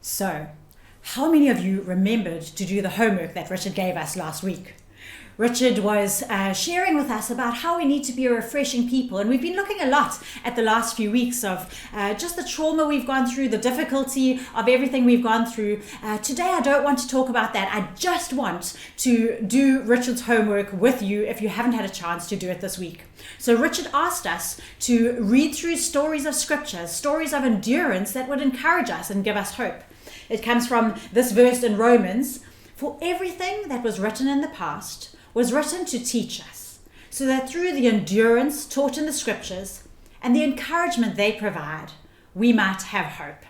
So, how many of you remembered to do the homework that Richard gave us last week? Richard was sharing with us about how we need to be a refreshing people. And we've been looking a lot at the last few weeks of just the trauma we've gone through, the difficulty of everything we've gone through. Today, I don't want to talk about that. I just want to do Richard's homework with you if you haven't had a chance to do it this week. So Richard asked us to read through stories of scripture, stories of endurance that would encourage us and give us hope. It comes from this verse in Romans: "For everything that was written in the past was written to teach us, so that through the endurance taught in the scriptures and the encouragement they provide, we might have hope."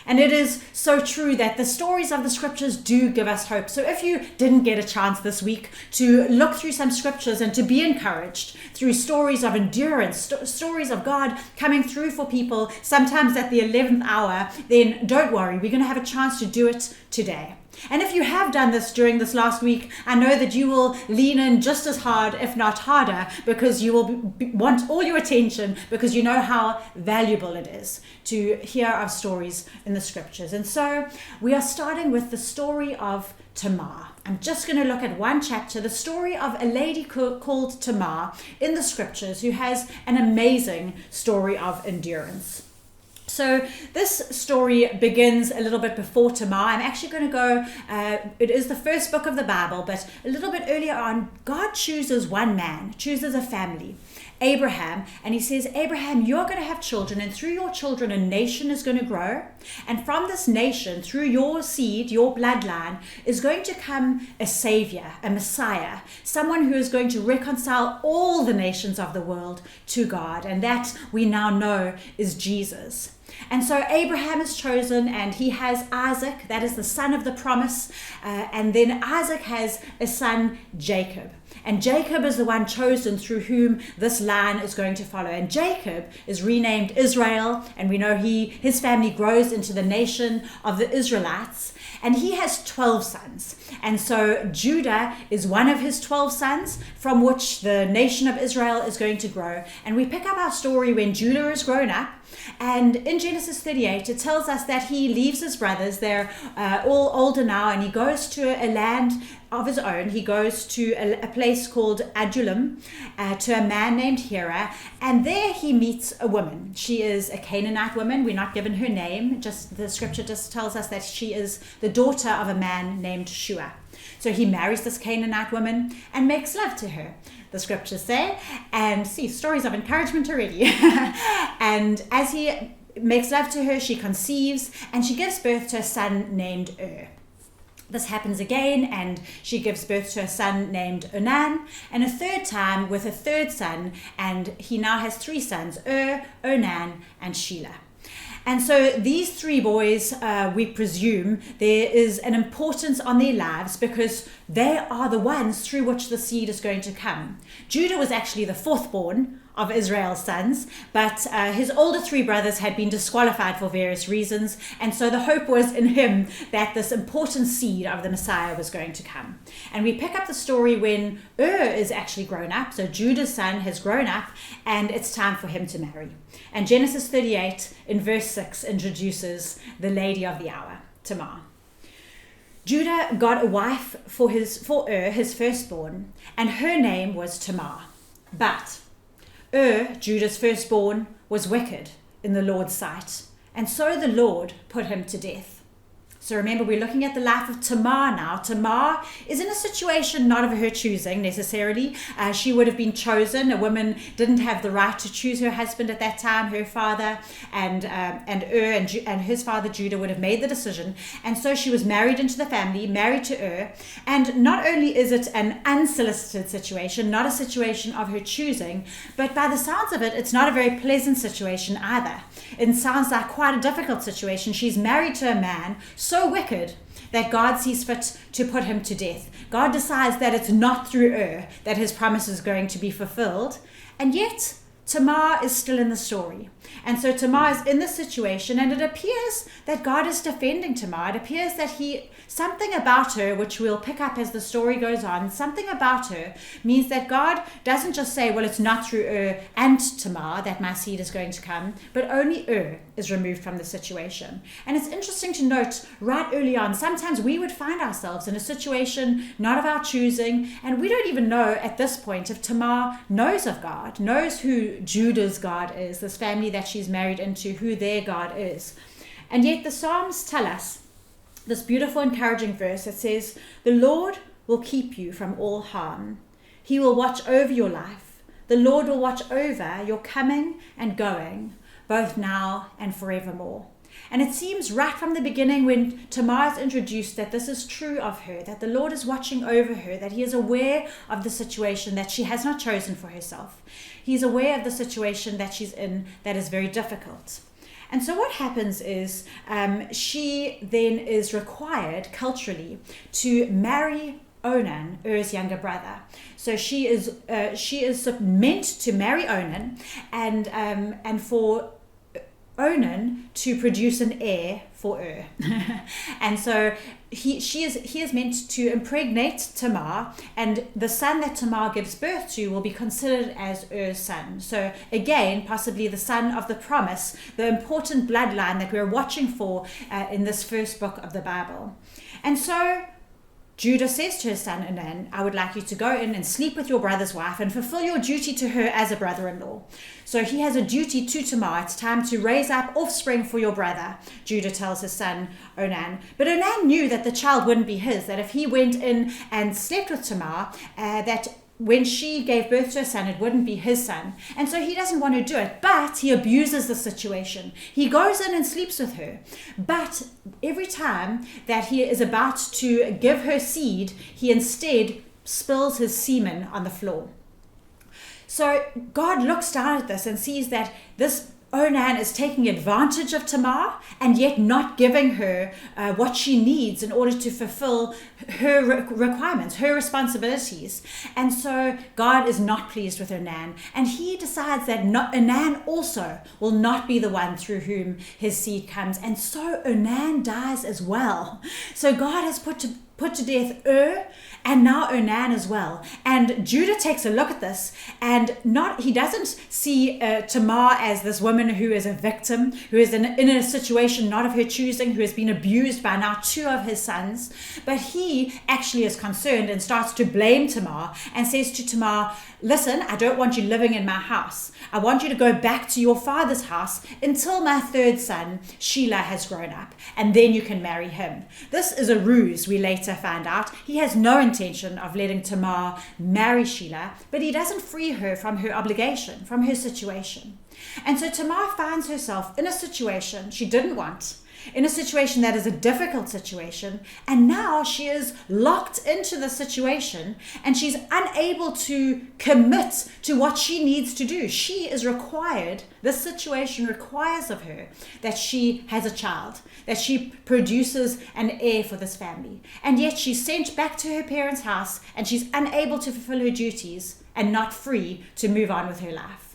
And it is so true that the stories of the scriptures do give us hope. So if you didn't get a chance this week to look through some scriptures and to be encouraged through stories of endurance, stories of God coming through for people, sometimes at the 11th hour, then don't worry, we're going to have a chance to do it today. And if you have done this during this last week, I know that you will lean in just as hard, if not harder, because you will want all your attention, because you know how valuable it is to hear of stories in the scriptures. And so we are starting with the story of Tamar. I'm just going to look at one chapter, the story of a lady called Tamar in the scriptures who has an amazing story of endurance. So this story begins a little bit before Tamar. I'm actually going to go, it is the first book of the Bible, but a little bit earlier on, God chooses one man, chooses a family, Abraham, and he says, "Abraham, you're going to have children, and through your children a nation is going to grow, and from this nation, through your seed, your bloodline, is going to come a savior, a Messiah, someone who is going to reconcile all the nations of the world to God," and that we now know is Jesus. And so Abraham is chosen, and he has Isaac, that is the son of the promise, and then Isaac has a son, Jacob. And Jacob is the one chosen through whom this line is going to follow. And Jacob is renamed Israel, and we know his family grows into the nation of the Israelites. And he has 12 sons. And so Judah is one of his 12 sons from which the nation of Israel is going to grow. And we pick up our story when Judah is grown up. And in Genesis 38, it tells us that he leaves his brothers. They're all older now, and he goes to a land of his own. He goes to a place called Adullam, to a man named Hira, and there he meets a woman. She is a Canaanite woman. We're not given her name. Just the scripture just tells us that she is the daughter of a man named Shua. So he marries this Canaanite woman and makes love to her, the scriptures say, and see stories of encouragement already. And as he makes love to her, she conceives, and she gives birth to a son named This happens again, and she gives birth to a son named Onan, and a third time with a third son, and he now has 3 sons, Onan, and Shelah. And so these 3 boys, we presume there is an importance on their lives because they are the ones through which the seed is going to come. Judah was actually the 4th born of Israel's sons, but his older 3 brothers had been disqualified for various reasons, and so the hope was in him that this important seed of the Messiah was going to come. And we pick up the story when is actually grown up, so Judah's son has grown up, and it's time for him to marry. And Genesis 38 in verse 6 introduces the lady of the hour, Tamar. Judah got a wife for his firstborn, and her name was Tamar. But Judah's firstborn, was wicked in the Lord's sight, and so the Lord put him to death. So remember, we're looking at the life of Tamar now. Tamar is in a situation not of her choosing necessarily. She would have been chosen. A woman didn't have the right to choose her husband at that time. Her father and his father Judah would have made the decision. And so she was married into the family, married to And not only is it an unsolicited situation, not a situation of her choosing, but by the sounds of it, it's not a very pleasant situation either. It sounds like quite a difficult situation. She's married to a man so wicked that God sees fit to put him to death. God decides that it's not through that his promise is going to be fulfilled. And yet Tamar is still in the story. And so Tamar is in this situation, and it appears that God is defending Tamar. It appears that something about her, which we'll pick up as the story goes on, something about her means that God doesn't just say, well, it's not through and Tamar that my seed is going to come, but only is removed from the situation. And it's interesting to note right early on, sometimes we would find ourselves in a situation not of our choosing, and we don't even know at this point if Tamar knows of God, knows who Judah's God is, this family that she's married into, who their God is. And yet the Psalms tell us this beautiful, encouraging verse that says, the Lord will keep you from all harm. He will watch over your life. The Lord will watch over your coming and going, both now and forevermore. And it seems right from the beginning when Tamar is introduced that this is true of her, that the Lord is watching over her, that he is aware of the situation that she has not chosen for herself. He's aware of the situation that she's in that is very difficult. And so what happens is she then is required culturally to marry Onan, Er's younger brother. So she is meant to marry Onan and for Onan to produce an heir for and so he is meant to impregnate Tamar, and the son that Tamar gives birth to will be considered as son. So again, possibly the son of the promise, the important bloodline that we're watching for in this first book of the Bible. And so Judah says to his son Onan, I would like you to go in and sleep with your brother's wife and fulfill your duty to her as a brother-in-law. So he has a duty to Tamar. It's time to raise up offspring for your brother, Judah tells his son Onan. But Onan knew that the child wouldn't be his, that if he went in and slept with Tamar, that when she gave birth to a son, it wouldn't be his son. And so he doesn't want to do it, but he abuses the situation. He goes in and sleeps with her. But every time that he is about to give her seed, he instead spills his semen on the floor. So God looks down at this and sees that this Onan is taking advantage of Tamar and yet not giving her what she needs in order to fulfill her requirements, her responsibilities. And so God is not pleased with Onan, and he decides that Onan also will not be the one through whom his seed comes. And so Onan dies as well. So God has put to death and now Onan as well. And Judah takes a look at this, and he doesn't see Tamar as this woman who is a victim, who is in a situation not of her choosing, who has been abused by now two of his sons, but he actually is concerned and starts to blame Tamar and says to Tamar, listen, I don't want you living in my house. I want you to go back to your father's house until my third son, Shelah, has grown up, and then you can marry him. This is a ruse, we later find out. He has no intention of letting Tamar marry Shelah, but he doesn't free her from her obligation, from her situation. And so Tamar finds herself in a situation she didn't want, in a situation that is a difficult situation, and now she is locked into the situation and she's unable to commit to what she needs to do. She is required, this situation requires of her that she has a child, that she produces an heir for this family, and yet she's sent back to her parents' house and she's unable to fulfill her duties and not free to move on with her life.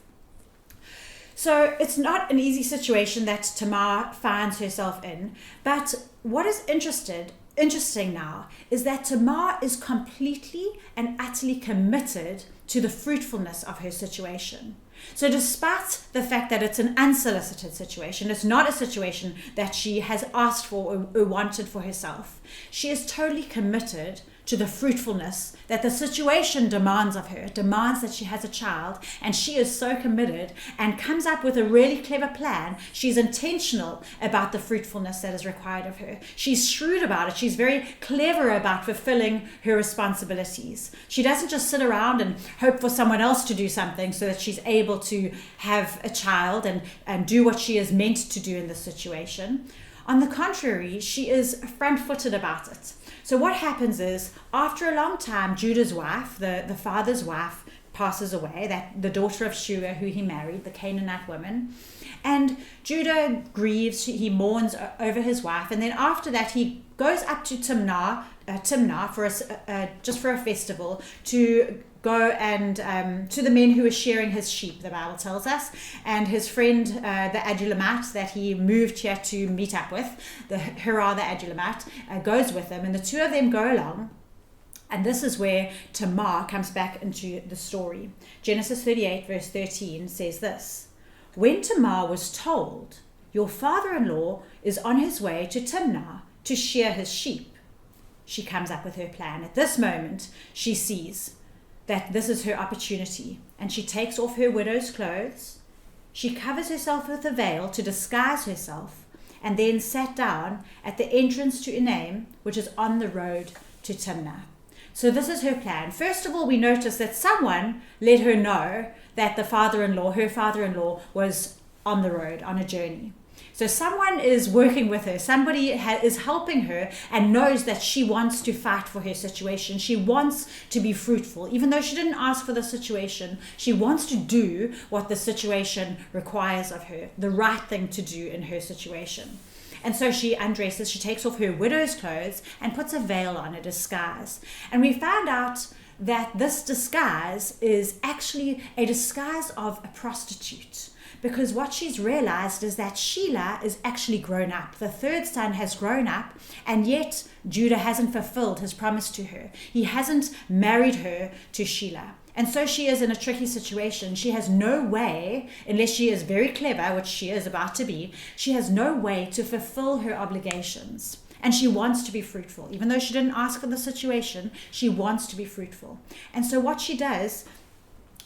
So it's not an easy situation that Tamar finds herself in, but what is interesting now is that Tamar is completely and utterly committed to the fruitfulness of her situation. So despite the fact that it's an unsolicited situation, it's not a situation that she has asked for or wanted for herself, she is totally committed to the fruitfulness that the situation demands of her, demands that she has a child, and she is so committed and comes up with a really clever plan. She's intentional about the fruitfulness that is required of her. She's shrewd about it. She's very clever about fulfilling her responsibilities. She doesn't just sit around and hope for someone else to do something so that she's able to have a child and do what she is meant to do in this situation. On the contrary, she is front-footed about it. So what happens is, after a long time, Judah's wife, the father's wife, passes away, that the daughter of Shua, who he married, the Canaanite woman. And Judah grieves, he mourns over his wife, and then after that he goes up to Timnah for just for a festival to go and to the men who were shearing his sheep, the Bible tells us, and his friend, the Adulamite that he moved here to meet up with, the Hirah, the Adulamite, goes with him, and the two of them go along. And this is where Tamar comes back into the story. Genesis 38 verse 13 says this: "When Tamar was told, 'Your father-in-law is on his way to Timnah to shear his sheep,' she comes up with her plan. At this moment, she sees that this is her opportunity, and she takes off her widow's clothes. She covers herself with a veil to disguise herself, and then sat down at the entrance to Enaim, which is on the road to Timnah." So this is her plan. First of all, we notice that someone let her know that her father-in-law, was on the road, on a journey. So someone is working with her. Somebody is helping her and knows that she wants to fight for her situation. She wants to be fruitful. Even though she didn't ask for the situation, she wants to do what the situation requires of her, the right thing to do in her situation. And so she undresses, she takes off her widow's clothes and puts a veil on, a disguise. And we found out that this disguise is actually a disguise of a prostitute. Because what she's realized is that Sheila is actually grown up. The third son has grown up, and yet Judah hasn't fulfilled his promise to her. He hasn't married her to Sheila. And so she is in a tricky situation. She has no way, unless she is very clever, which she is about to be, she has no way to fulfill her obligations. And she wants to be fruitful. Even though she didn't ask for the situation, she wants to be fruitful. And so what she does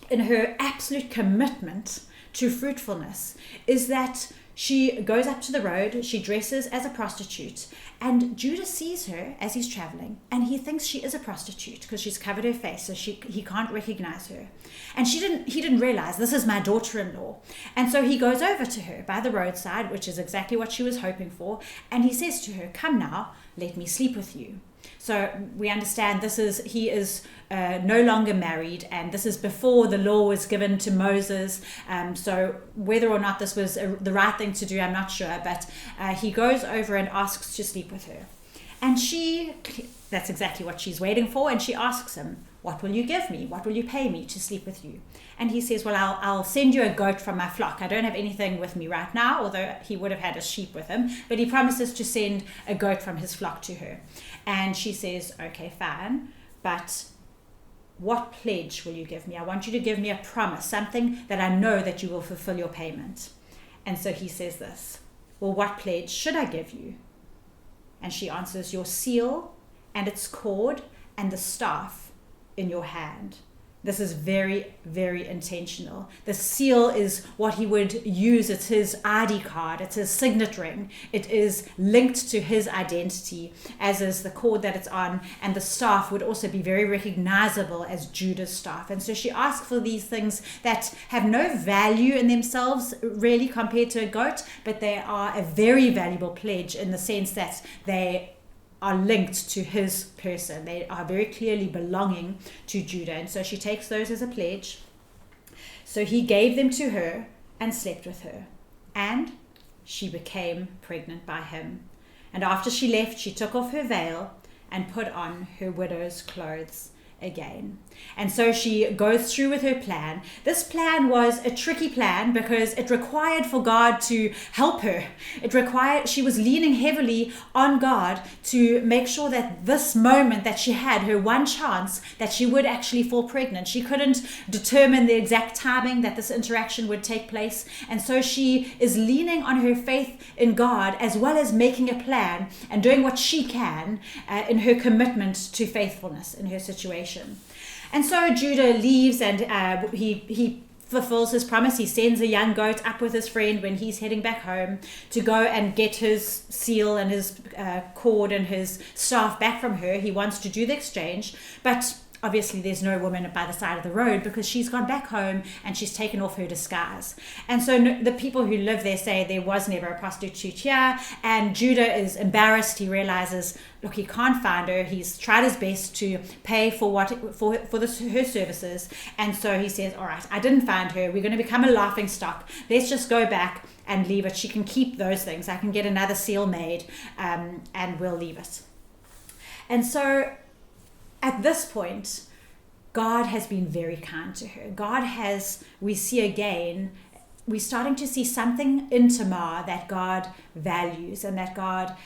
in her absolute commitment to fruitfulness is that she goes up to the road, she dresses as a prostitute, and Judah sees her as he's traveling, and he thinks she is a prostitute because she's covered her face, so he can't recognize her. And he didn't realize, this is my daughter-in-law. And so he goes over to her by the roadside, which is exactly what she was hoping for, and he says to her, "Come now, let me sleep with you." So we understand he is no longer married, and this is before the law was given to Moses. So whether or not this was the right thing to do, I'm not sure. But he goes over and asks to sleep with her. And that's exactly what she's waiting for. And she asks him, "What will you give me? What will you pay me to sleep with you?" And he says, "Well, I'll send you a goat from my flock. I don't have anything with me right now," although he would have had a sheep with him. But he promises to send a goat from his flock to her. And she says, "Okay, fine. But what pledge will you give me? I want you to give me a promise, something that I know that you will fulfill your payment." And so he says this, "Well, what pledge should I give you?" And she answers, "Your seal and its cord and the staff in your hand." This is very, very intentional. The seal is what he would use. It's his ID card. It's his signet ring. It is linked to his identity, as is the cord that it's on. And the staff would also be very recognizable as Judah's staff. And so she asks for these things that have no value in themselves, really, compared to a goat, but they are a very valuable pledge in the sense that they are linked to his person. They are very clearly belonging to Judah. And so she takes those as a pledge. So he gave them to her and slept with her. And she became pregnant by him. And after she left, she took off her veil and put on her widow's clothes again. And so she goes through with her plan. This plan was a tricky plan because it required for God to help her. She was leaning heavily on God to make sure that this moment that she had, her one chance, that she would actually fall pregnant. She couldn't determine the exact timing that this interaction would take place. And so she is leaning on her faith in God, as well as making a plan and doing what she can in her commitment to faithfulness in her situation. And so Judah leaves, and he fulfills his promise. He sends a young goat up with his friend when he's heading back home to go and get his seal and his cord and his staff back from her. He wants to do the exchange, but obviously there's no woman by the side of the road because she's gone back home and she's taken off her disguise. And so the people who live there say there was never a prostitute here, and Judah is embarrassed. He realizes, look, he can't find her. He's tried his best to pay for her services, and so he says, all right, I didn't find her. We're going to become a laughing stock. Let's just go back and leave it. She can keep those things. I can get another seal made, and we'll leave it. And so at this point, God has been very kind to her. God has, we see again, we're starting to see something in Tamar that God values and that God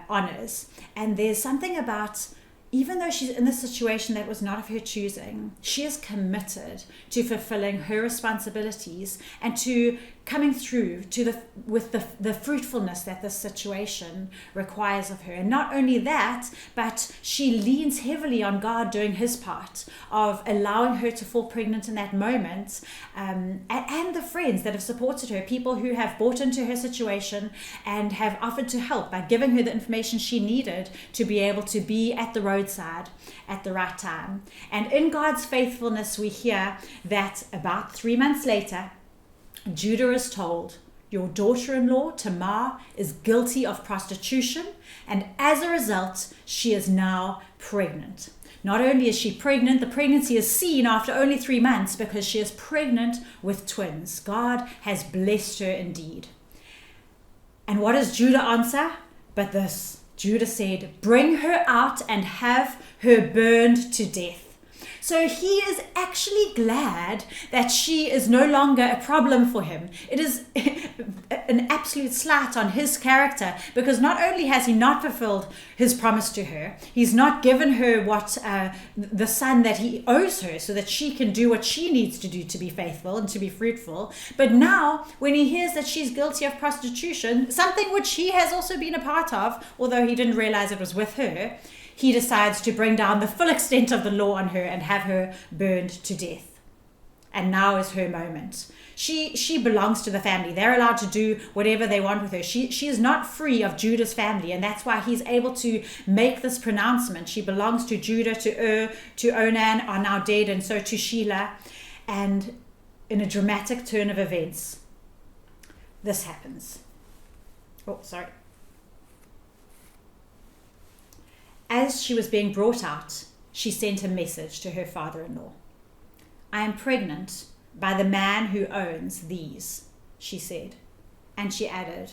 honors. And there's something about, even though she's in a situation that was not of her choosing, she is committed to fulfilling her responsibilities and to coming through to the fruitfulness that this situation requires of her. And not only that, but she leans heavily on God doing his part of allowing her to fall pregnant in that moment, and the friends that have supported her, people who have bought into her situation and have offered to help by giving her the information she needed to be able to be at the roadside at the right time. And in God's faithfulness, we hear that about 3 months later, Judah is told, your daughter-in-law, Tamar, is guilty of prostitution, and as a result, she is now pregnant. Not only is she pregnant, the pregnancy is seen after only 3 months because she is pregnant with twins. God has blessed her indeed. And what does Judah answer? But this, Judah said, bring her out and have her burned to death. So he is actually glad that she is no longer a problem for him. It is an absolute slight on his character, because not only has he not fulfilled his promise to her, he's not given her what the son that he owes her so that she can do what she needs to do to be faithful and to be fruitful. But now when he hears that she's guilty of prostitution, something which he has also been a part of, although he didn't realize it was with her, he decides to bring down the full extent of the law on her and have her burned to death. And now is her moment. She belongs to the family. They're allowed to do whatever they want with her. She is not free of Judah's family, and that's why he's able to make this pronouncement. She belongs to Judah, to Onan are now dead, and so to Shelah. And in a dramatic turn of events, this happens. Oh, sorry. As she was being brought out, she sent a message to her father-in-law. I am pregnant by the man who owns these, she said. And she added,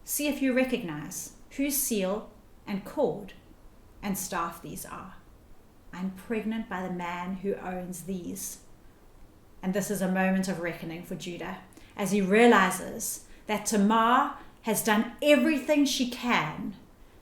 see if you recognize whose seal and cord and staff these are. I'm pregnant by the man who owns these. And this is a moment of reckoning for Judah, as he realizes that Tamar has done everything she can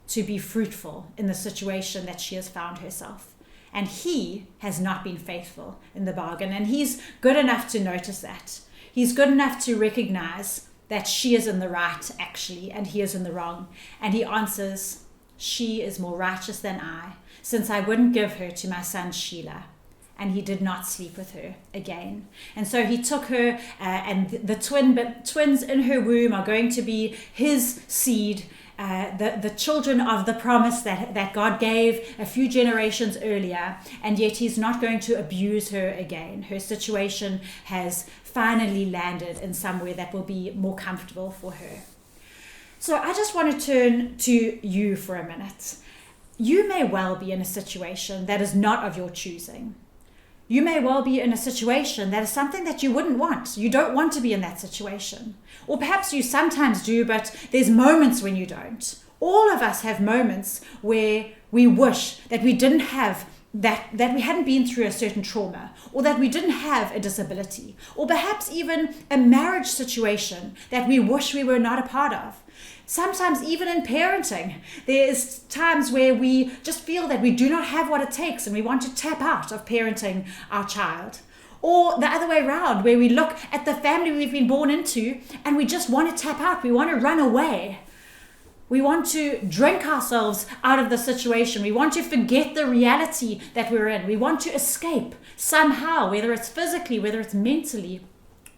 to be fruitful in the situation that she has found herself. And he has not been faithful in the bargain. And he's good enough to notice that. He's good enough to recognize that she is in the right, actually, and he is in the wrong. And he answers, she is more righteous than I, since I wouldn't give her to my son Shelah. And he did not sleep with her again. And so he took her, and the twins in her womb are going to be his seed, the children of the promise that God gave a few generations earlier, and yet he's not going to abuse her again. Her situation has finally landed in somewhere that will be more comfortable for her. So I just want to turn to you for a minute. You may well be in a situation that is not of your choosing. You may well be in a situation that is something that you wouldn't want. You don't want to be in that situation. Or perhaps you sometimes do, but there's moments when you don't. All of us have moments where we wish that we didn't have that we hadn't been through a certain trauma, or that we didn't have a disability, or perhaps even a marriage situation that we wish we were not a part of. Sometimes even in parenting, there's times where we just feel that we do not have what it takes and we want to tap out of parenting our child. Or the other way around, where we look at the family we've been born into and we just want to tap out, we want to run away. We want to drink ourselves out of the situation. We want to forget the reality that we're in. We want to escape somehow, whether it's physically, whether it's mentally.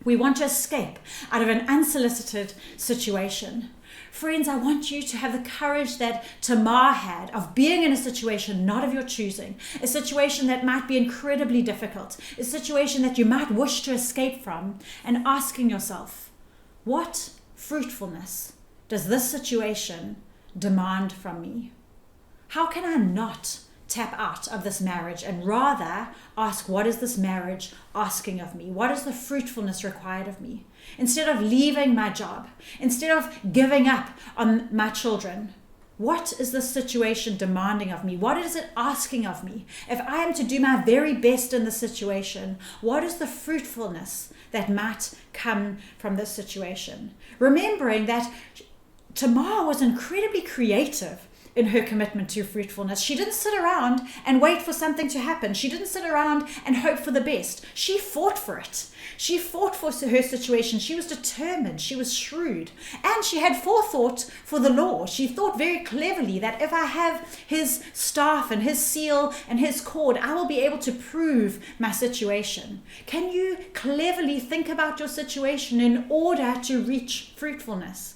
We want to escape out of an unsolicited situation. Friends, I want you to have the courage that Tamar had of being in a situation not of your choosing, a situation that might be incredibly difficult, a situation that you might wish to escape from, and asking yourself, what fruitfulness does this situation demand from me? How can I not tap out of this marriage and rather ask, what is this marriage asking of me? What is the fruitfulness required of me? Instead of leaving my job, instead of giving up on my children, What is this situation demanding of me? What is it asking of me? If I am to do my very best in the situation, what is the fruitfulness that might come from this situation? Remembering that Tamar was incredibly creative in her commitment to fruitfulness. She didn't sit around and wait for something to happen. She didn't sit around and hope for the best. She fought for it. She fought for her situation. She was determined. She was shrewd. And she had forethought for the law. She thought very cleverly that if I have his staff and his seal and his cord, I will be able to prove my situation. Can you cleverly think about your situation in order to reach fruitfulness?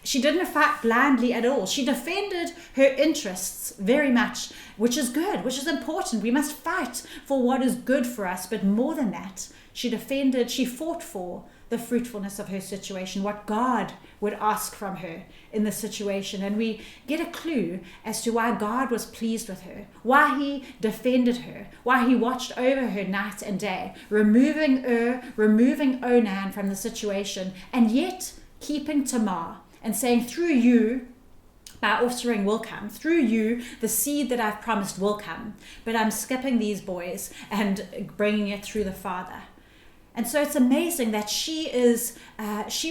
She didn't fight blindly at all. She defended her interests very much, which is good, which is important. We must fight for what is good for us. But more than that, she fought for the fruitfulness of her situation, what God would ask from her in the situation. And we get a clue as to why God was pleased with her, why he defended her, why he watched over her night and day, removing Onan from the situation, and yet keeping Tamar. And saying, through you, my offspring will come. Through you, the seed that I've promised will come. But I'm skipping these boys and bringing it through the father. And so it's amazing that she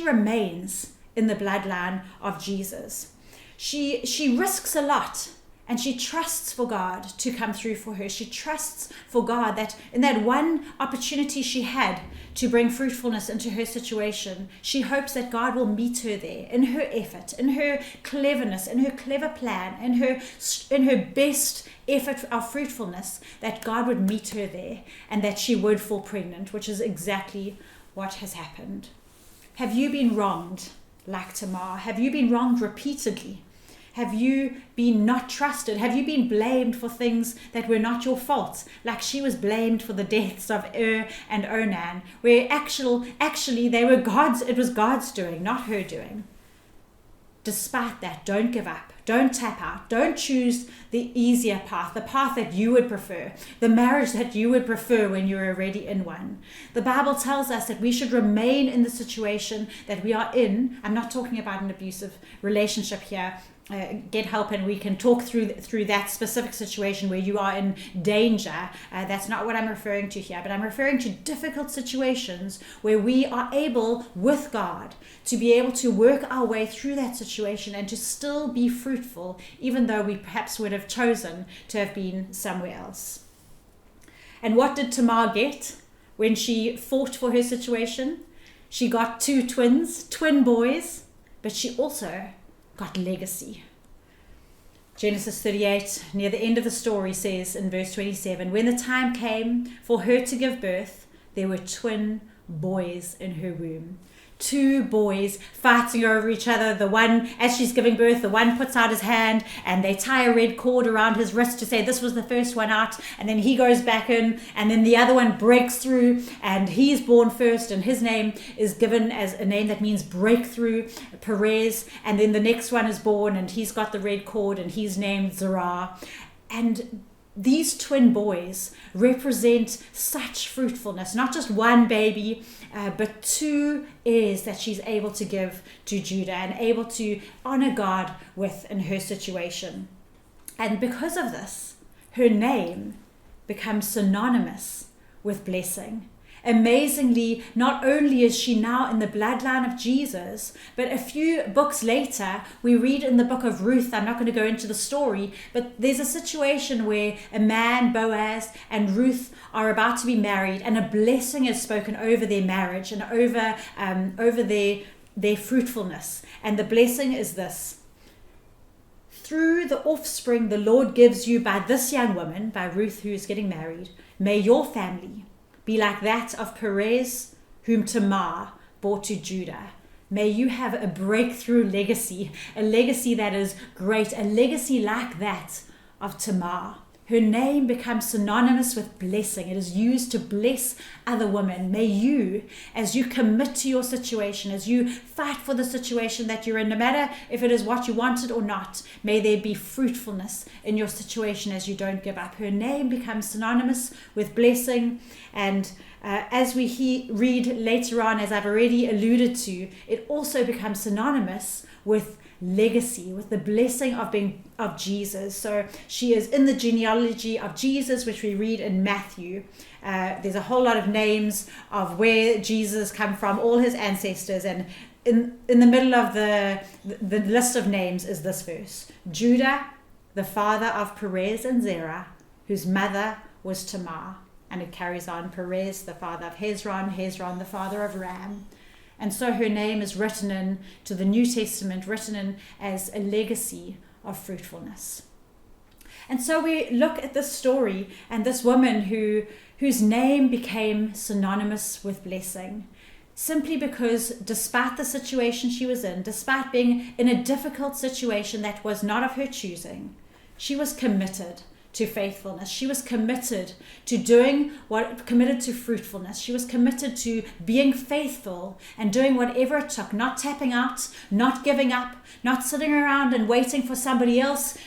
remains in the bloodline of Jesus. She risks a lot. And she trusts for God to come through for her. She trusts for God that in that one opportunity she had to bring fruitfulness into her situation, she hopes that God will meet her there in her effort, in her cleverness, in her clever plan, in her best effort of fruitfulness, that God would meet her there and that she would fall pregnant, which is exactly what has happened. Have you been wronged like Tamar? Have you been wronged repeatedly? Have you been not trusted? Have you been blamed for things that were not your fault? Like she was blamed for the deaths of and Onan, where actually they were it was God's doing, not her doing. Despite that, don't give up. Don't tap out. Don't choose the easier path, the path that you would prefer, the marriage that you would prefer when you're already in one. The Bible tells us that we should remain in the situation that we are in. I'm not talking about an abusive relationship here. Get help and we can talk through that specific situation where you are in danger. That's not what I'm referring to here, but I'm referring to difficult situations where we are able, with God, to be able to work our way through that situation and to still be fruitful, even though we perhaps would have chosen to have been somewhere else. And what did Tamar get when she fought for her situation? She got 2 twins, twin boys, but she also got legacy. Genesis 38, near the end of the story, says in verse 27, when the time came for her to give birth, there were twin boys in her womb. 2 boys fighting over each other. The one, as she's giving birth, the one puts out his hand and they tie a red cord around his wrist to say this was the first one out, and then he goes back in, and then the other one breaks through and he's born first, and his name is given as a name that means breakthrough, Perez, and then the next one is born and he's got the red cord and he's named Zerah. And these twin boys represent such fruitfulness, not just one baby, but 2 heirs that she's able to give to Judah and able to honor God with in her situation. And because of this, her name becomes synonymous with blessing. Amazingly, not only is she now in the bloodline of Jesus, but a few books later, we read in the book of Ruth, I'm not going to go into the story, but there's a situation where a man, Boaz, and Ruth are about to be married, and a blessing is spoken over their marriage and over their fruitfulness. And the blessing is this: through the offspring the Lord gives you by this young woman, by Ruth who is getting married, may your family be like that of Perez, whom Tamar bore to Judah. May you have a breakthrough legacy, a legacy that is great, a legacy like that of Tamar. Her name becomes synonymous with blessing. It is used to bless other women. May you, as you commit to your situation, as you fight for the situation that you're in, no matter if it is what you wanted or not, may there be fruitfulness in your situation as you don't give up. Her name becomes synonymous with blessing. And as we read later on, as I've already alluded to, it also becomes synonymous with legacy, with the blessing of Jesus. So she is in the genealogy of Jesus, which we read in Matthew. There's a whole lot of names of where Jesus come from, all his ancestors, and in the middle of the list of names is this verse: Judah, the father of Perez and Zerah, whose mother was Tamar. And it carries on: Perez, the father of Hezron, Hezron, the father of Ram. And so her name is written in to the New Testament, written in as a legacy of fruitfulness. And so we look at this story and this woman whose name became synonymous with blessing, simply because despite the situation she was in, despite being in a difficult situation that was not of her choosing, she was committed to faithfulness. She was committed to committed to fruitfulness. She was committed to being faithful and doing whatever it took, not tapping out, not giving up, not sitting around and waiting for somebody else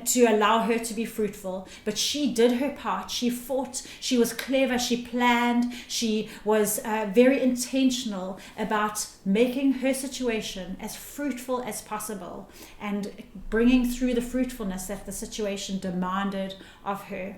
to allow her to be fruitful. But she did her part. She fought. She was clever. She planned. She was very intentional about making her situation as fruitful as possible and bringing through the fruitfulness that the situation demanded of her.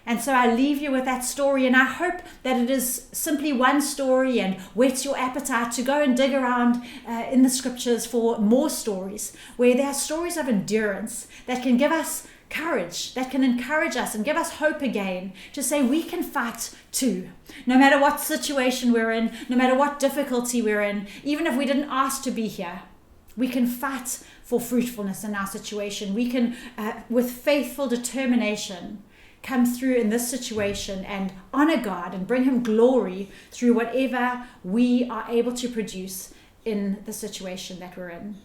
And so I leave you with that story, and I hope that it is simply one story and whets your appetite to go and dig around in the scriptures for more stories, where there are stories of endurance that can give us courage, that can encourage us and give us hope again, to say we can fight too. No matter what situation we're in, no matter what difficulty we're in, even if we didn't ask to be here, we can fight for fruitfulness in our situation. We can, with faithful determination, come through in this situation and honor God and bring him glory through whatever we are able to produce in the situation that we're in.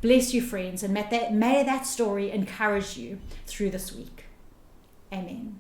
Bless you, friends, and may that story encourage you through this week. Amen.